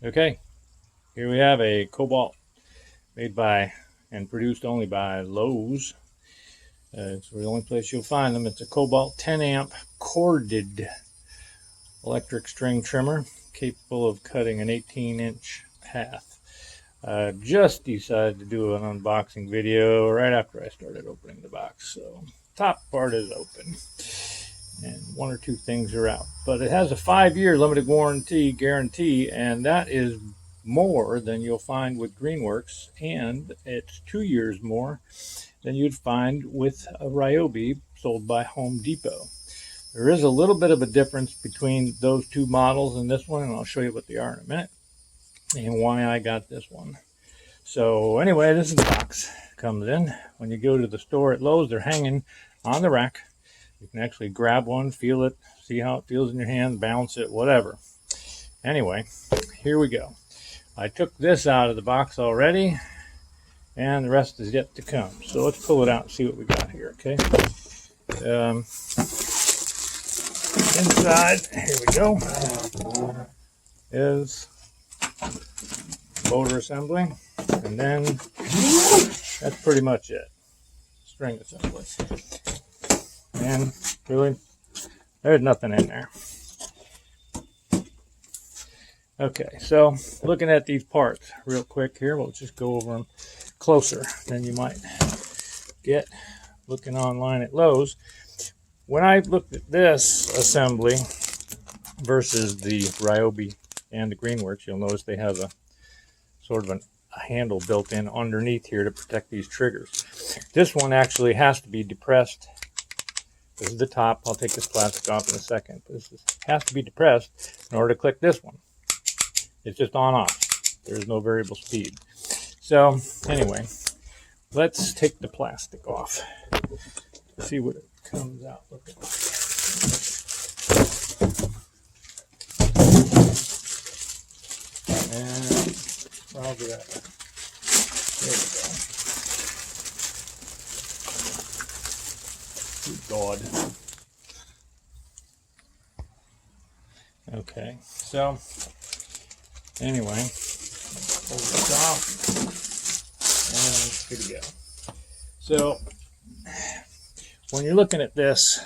Okay, here we have a Kobalt made by and produced only by Lowe's. It's the only place you'll find them. It's a Kobalt 10 amp corded electric string trimmer capable of cutting an 18-inch path. I just decided to do an unboxing video right after I started opening the box. So top part is open and one or two things are out, but it has a 5-year limited warranty guarantee, and that is more than you'll find with Greenworks, and it's 2 years more than you'd find with a Ryobi sold by Home Depot. There is a little bit of a difference between those two models and this one, and I'll show you what they are in a minute and why I got this one. So anyway, this is the box it comes in. When you go to the store at Lowe's, they're hanging on the rack. You can actually grab one, feel it, see how it feels in your hand, bounce it, whatever. Anyway, here we go. I took this out of the box already, and the rest is yet to come. So let's pull it out and see what we got here, okay? Inside, here we go, is motor assembly, and then that's pretty much it. String assembly. And really, there's nothing in there. Okay, so looking at these parts real quick here, we'll just go over them closer than you might get looking online at Lowe's. When I looked at this assembly versus the Ryobi and the Greenworks, you'll notice they have a sort of a handle built in underneath here to protect these triggers. This one actually has to be depressed. This is the top. I'll take this plastic off in a second. This has to be depressed in order to click this one. It's just on off. There's no variable speed. So anyway, let's take the plastic off. See what it comes out looking like. And I'll do that. There we go. Good God. Okay, so anyway, pull this off and it's good to go. So when you're looking at this,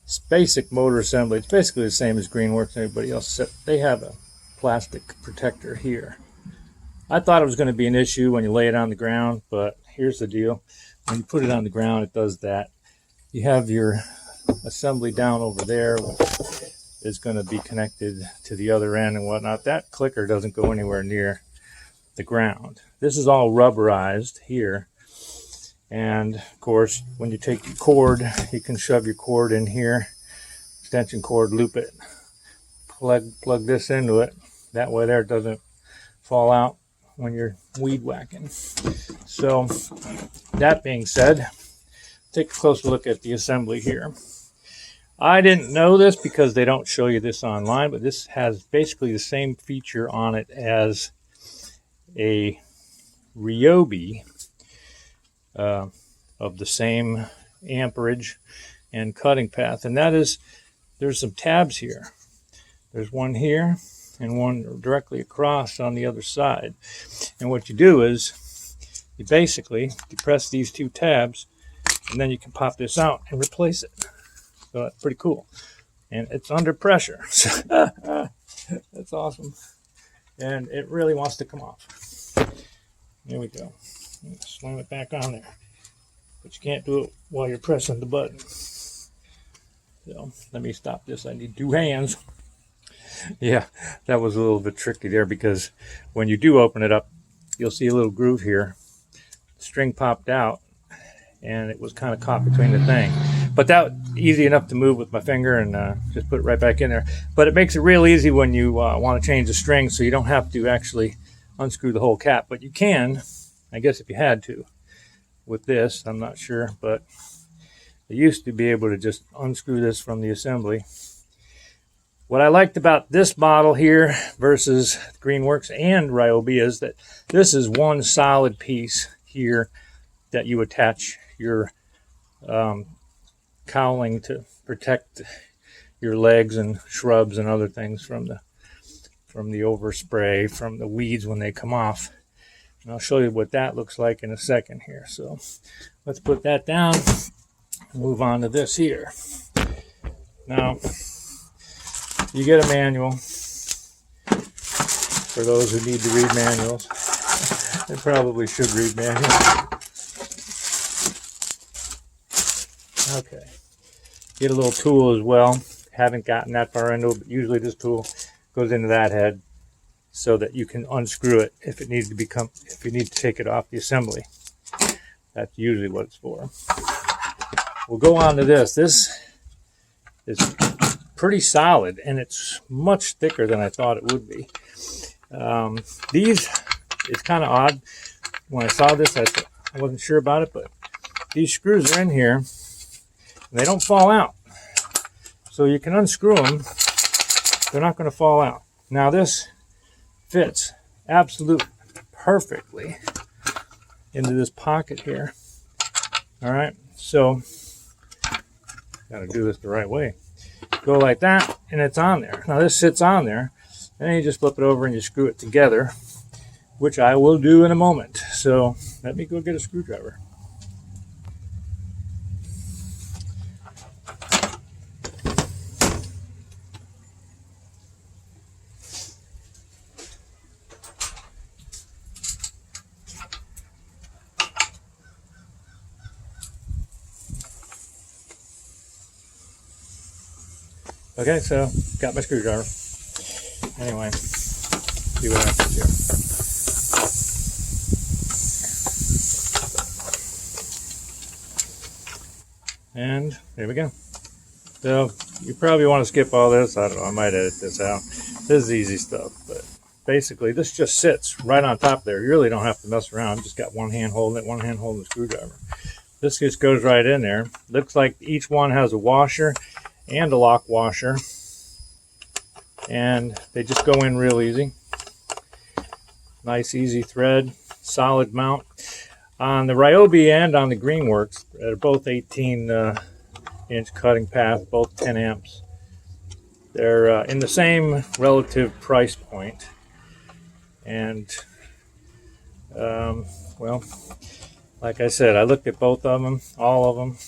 it's basic motor assembly. It's basically the same as Greenworks and everybody else, except they have a plastic protector here. I thought it was going to be an issue when you lay it on the ground, but here's the deal. When you put it on the ground, it does that. You have your assembly down over there, which is going to be connected to the other end and whatnot. That clicker doesn't go anywhere near the ground. This is all rubberized here. And of course, when you take your cord, you can shove your cord in here, extension cord, loop it, plug this into it. That way there it doesn't fall out when you're weed whacking. So that being said, take a closer look at the assembly here. I didn't know this because they don't show you this online, but this has basically the same feature on it as a Ryobi of the same amperage and cutting path, and that is there's some tabs here. There's one here and one directly across on the other side. And what you do is you basically depress these two tabs, and then you can pop this out and replace it. So that's pretty cool. And it's under pressure. That's awesome. And it really wants to come off. There we go. Slam it back on there. But you can't do it while you're pressing the button. So let me stop this. I need 2 hands. Yeah, that was a little bit tricky there, because when you do open it up, you'll see a little groove here. The string popped out and it was kind of caught between the thing. But that easy enough to move with my finger and just put it right back in there. But it makes it real easy when you want to change the string, so you don't have to actually unscrew the whole cap. But you can, I guess, if you had to. With this, I'm not sure, but I used to be able to just unscrew this from the assembly. What I liked about this model here versus Greenworks and Ryobi is that this is one solid piece here that you attach your cowling to protect your legs and shrubs and other things from from the overspray, from the weeds when they come off. And I'll show you what that looks like in a second here. So let's put that down and move on to this here. Now, you get a manual for those who need to read manuals. They probably should read manuals. Okay. Get a little tool as well. Haven't gotten that far into it, but usually this tool goes into that head so that you can unscrew it if it needs to if you need to take it off the assembly. That's usually what it's for. We'll go on to this. This is pretty solid, and it's much thicker than I thought it would be. It's kind of odd. When I saw this, I wasn't sure about it, but these screws are in here, and they don't fall out. So you can unscrew them. They're not going to fall out. Now this fits absolutely perfectly into this pocket here. All right, so got to do this the right way. Go like that, and it's on there. Now this sits on there, and then you just flip it over and you screw it together, which I will do in a moment. So let me go get a screwdriver. Okay, so got my screwdriver. Anyway, see what happens here. And there we go. So you probably want to skip all this. I don't know, I might edit this out. This is easy stuff, but basically this just sits right on top there. You really don't have to mess around. Just got one hand holding it, one hand holding the screwdriver. This just goes right in there. Looks like each one has a washer and a lock washer, and they just go in real easy. Nice easy thread, solid mount. On the Ryobi and on the Greenworks, they're both 18-inch cutting path, both 10 amps. They're in the same relative price point, and well, like I said, I looked at both of them, all of them,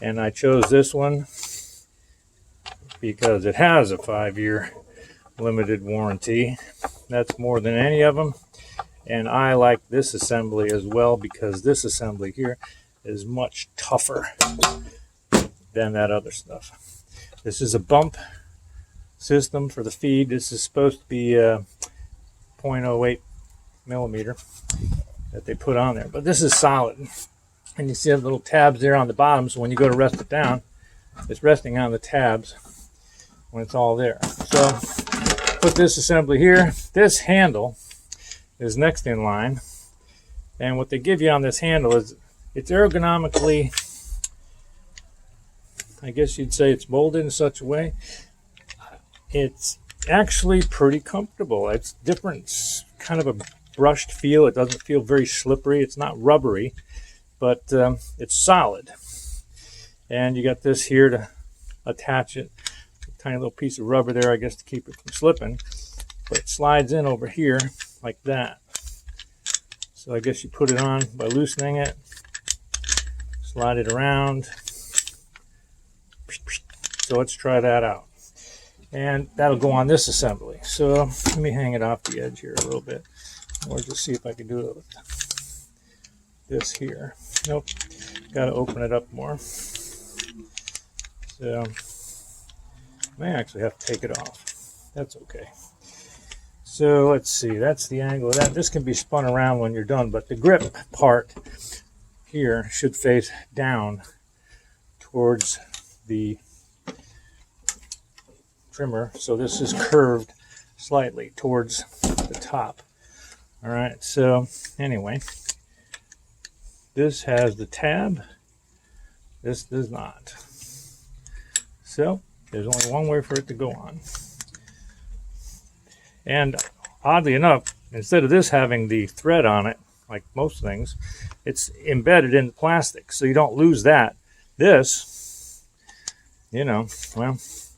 and I chose this one because it has a 5-year limited warranty. That's more than any of them. And I like this assembly as well because this assembly here is much tougher than that other stuff. This is a bump system for the feed. This is supposed to be 0.08 millimeter that they put on there. But this is solid. And you see the little tabs there on the bottom, so when you go to rest it down, it's resting on the tabs when it's all there. So put this assembly here. This handle is next in line, and what they give you on this handle is it's ergonomically, I guess you'd say it's molded in such a way it's actually pretty comfortable. It's different, it's kind of a brushed feel. It doesn't feel very slippery. It's not rubbery, but it's solid. And you got this here to attach it. A tiny little piece of rubber there, I guess, to keep it from slipping. But it slides in over here like that. So I guess you put it on by loosening it, slide it around. So let's try that out. And that'll go on this assembly. So let me hang it off the edge here a little bit, or just see if I can do it with this here. Nope, got to open it up more. So I may actually have to take it off. That's okay. So let's see, that's the angle of that. This can be spun around when you're done, but the grip part here should face down towards the trimmer. So this is curved slightly towards the top. All right, so anyway, this has the tab. This does not. So there's only one way for it to go on. And oddly enough, instead of this having the thread on it, like most things, it's embedded in the plastic, so you don't lose that. This, you know, well, as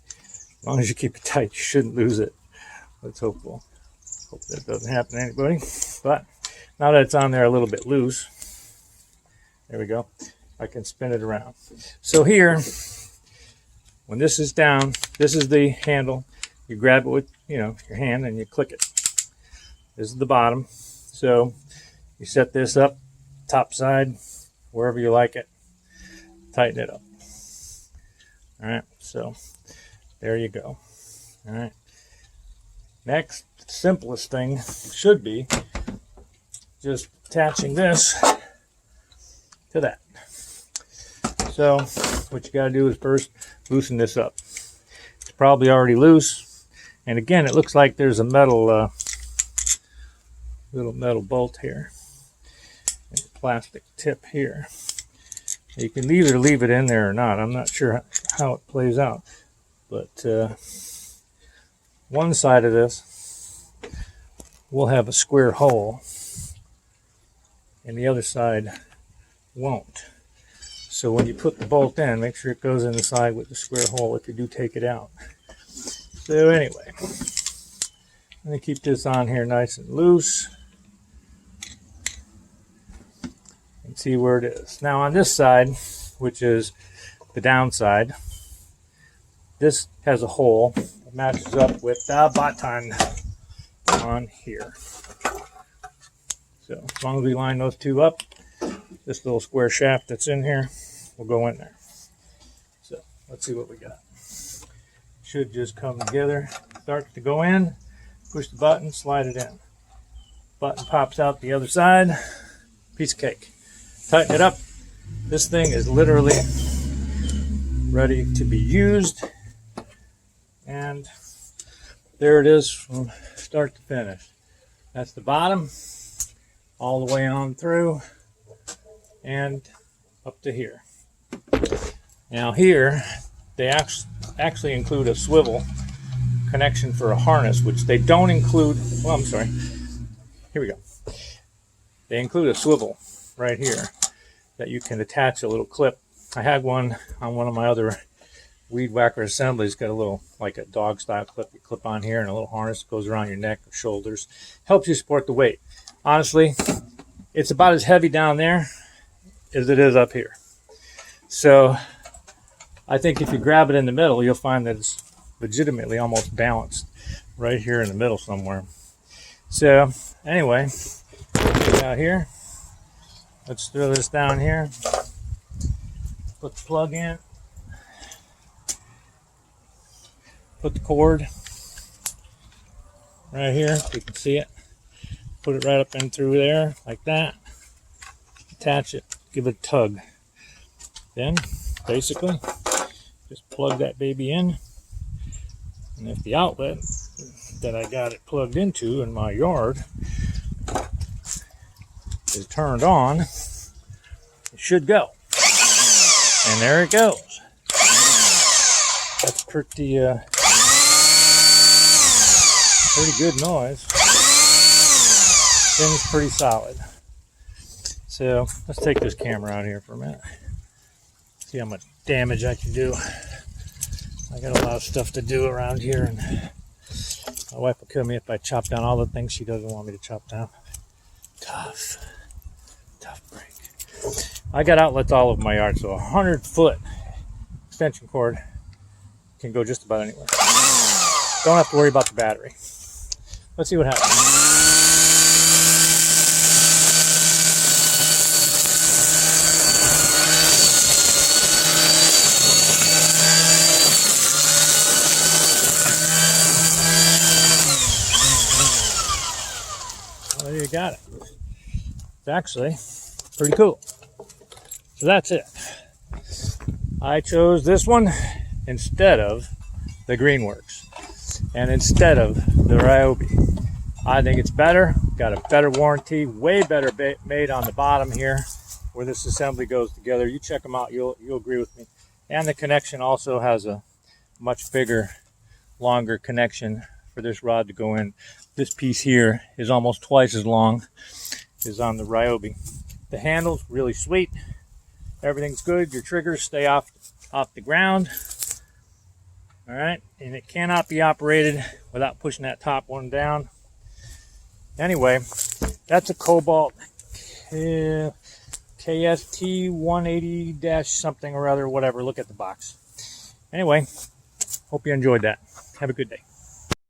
long as you keep it tight, you shouldn't lose it. Let's hope that doesn't happen to anybody. But now that it's on there a little bit loose, there we go. I can spin it around. So here, when this is down, this is the handle. You grab it with, your hand and you click it. This is the bottom. So you set this up, top side, wherever you like it. Tighten it up. All right, so there you go. All right. Next, simplest thing should be just attaching this to that. So what you got to do is first loosen this up. It's probably already loose. And again, it looks like there's a metal, little metal bolt here. And a plastic tip here. You can either leave it in there or not. I'm not sure how it plays out. But one side of this will have a square hole. And the other side won't. So when you put the bolt in, make sure it goes in the side with the square hole if you do take it out. So anyway, I'm going to keep this on here nice and loose. And see where it is. Now on this side, which is the downside, this has a hole that matches up with the button on here. So as long as we line those two up, this little square shaft that's in here will go in there. So let's see what we got. Should just come together. Start to go in, push the button, slide it in. Button pops out the other side. Piece of cake. Tighten it up. This thing is literally ready to be used. And there it is from start to finish. That's the bottom, all the way on through and up to here. Now here, they actually include a swivel connection for a harness, which they don't include. Well, I'm sorry. Here we go. They include a swivel right here that you can attach a little clip. I had one on one of my other weed whacker assemblies. Got a little, like a dog style clip you clip on here, and a little harness that goes around your neck or shoulders. Helps you support the weight. Honestly, it's about as heavy down there as it is up here. So I think if you grab it in the middle, you'll find that it's legitimately almost balanced right here in the middle somewhere. So anyway, out here, let's throw this down here, put the plug in, put the cord right here, if you can see it, put it right up in through there like that, attach it, give it a tug. Then basically just plug that baby in, and if the outlet that I got it plugged into in my yard is turned on, it should go. And there it goes. That's pretty good noise. Seems pretty solid. So let's take this camera out here for a minute. See how much damage I can do. I got a lot of stuff to do around here, and my wife will kill me if I chop down all the things she doesn't want me to chop down. Tough break. I got outlets all over my yard, so a 100-foot extension cord can go just about anywhere. Don't have to worry about the battery. Let's see what happens. Well, you got it. It's actually pretty cool. So that's it. I chose this one instead of the Greenworks and instead of the Ryobi. I think it's better, got a better warranty, way better made on the bottom here where this assembly goes together. You check them out, you'll agree with me. And the connection also has a much bigger, longer connection for this rod to go in. This piece here is almost twice as long as on the Ryobi. The handle's really sweet. Everything's good. Your triggers stay off the ground. All right, and it cannot be operated without pushing that top one down. Anyway, that's a Kobalt KST 180 something or other, whatever. Look at the box. Anyway, hope you enjoyed that. Have a good day.